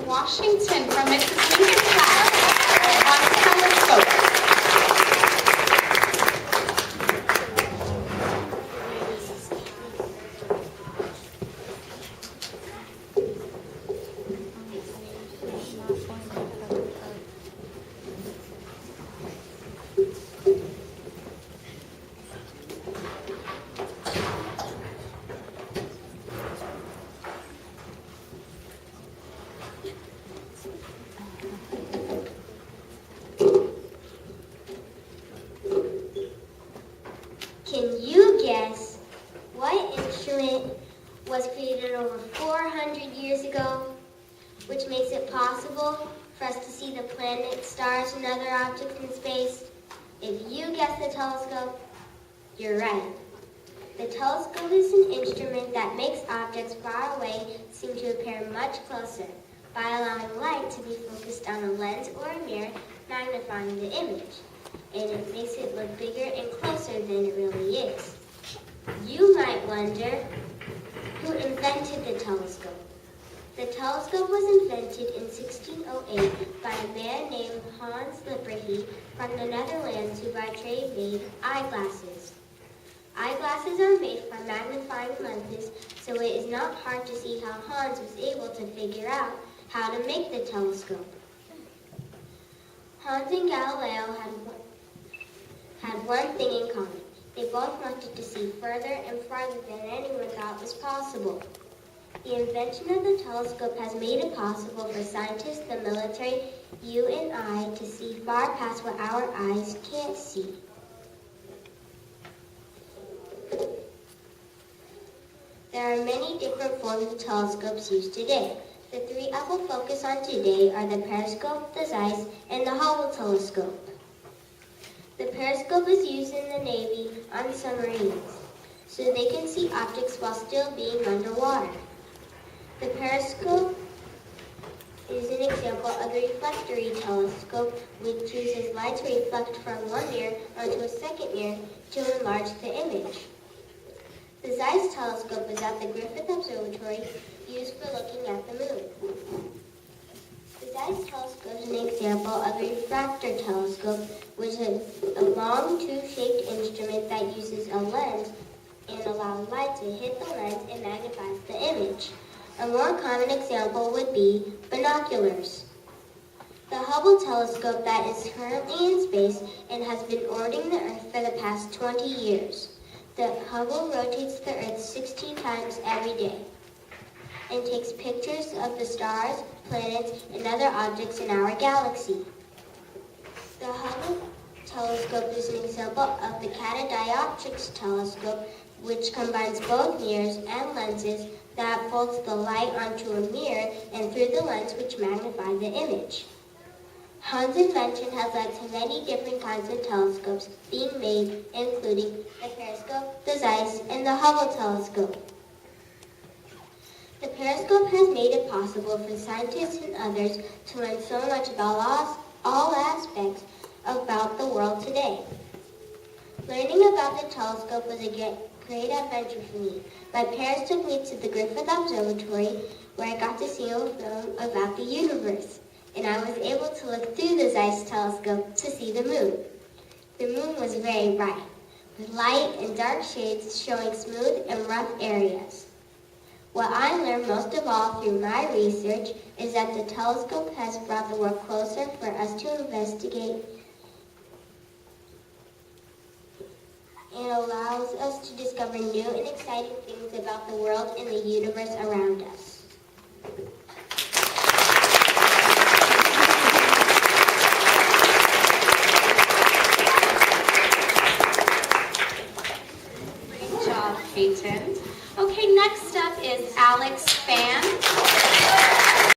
Washington from Mrs. Lincoln's class on telescopes. Can you guess what instrument was created over 400 years ago, which makes it possible for us to see the planets, stars, and other objects in space? If you guess the telescope, you're right. The telescope is an instrument that makes objects far away seem to appear much closer by allowing light to be focused on a lens or a mirror, magnifying the image. And it makes it look bigger and closer than it really is. You might wonder, who invented the telescope? The telescope was invented in 1608 by a man named Hans Lippershey from the Netherlands, who by trade made eyeglasses. Eyeglasses are made from magnifying lenses, so it is not hard to see how Hans was able to figure out how to make the telescope. Hans and Galileo had one thing in common. They both wanted to see further and farther than anyone thought was possible. The invention of the telescope has made it possible for scientists, the military, you and I to see far past what our eyes can't see. There are many different forms of telescopes used today. The three I will focus on today are the periscope, the Zeiss, and the Hubble telescope. The periscope is used in the Navy on submarines, so they can see objects while still being underwater. The periscope is an example of the reflectory telescope, which uses light to reflect from one mirror onto a second mirror to enlarge the image. The Zeiss telescope is at the Griffith Observatory, used for looking at the moon. The Zeiss telescope is an example of a refractor telescope, which is a long tube-shaped instrument that uses a lens and allows light to hit the lens and magnifies the image. A more common example would be binoculars. The Hubble telescope that is currently in space and has been orbiting the Earth for the past 20 years. The Hubble rotates the Earth 16 times every day and takes pictures of the stars, planets, and other objects in our galaxy. The Hubble telescope is an example of the catadioptrics telescope, which combines both mirrors and lenses that folds the light onto a mirror and through the lens, which magnify the image. Hans' invention has led to many different kinds of telescopes being made, including the periscope, the Zeiss, and the Hubble telescope. The periscope has made it possible for scientists and others to learn so much about all aspects about the world today. Learning about the telescope was a great adventure for me. My parents took me to the Griffith Observatory, where I got to see a film about the universe, and I was able to look through the Zeiss telescope to see the moon. The moon was very bright, with light and dark shades showing smooth and rough areas. What I learned most of all through my research is that the telescope has brought the world closer for us to investigate and allows us to discover new and exciting things about the world and the universe around us. Great job, Peyton. Okay, next up is Alex Fan.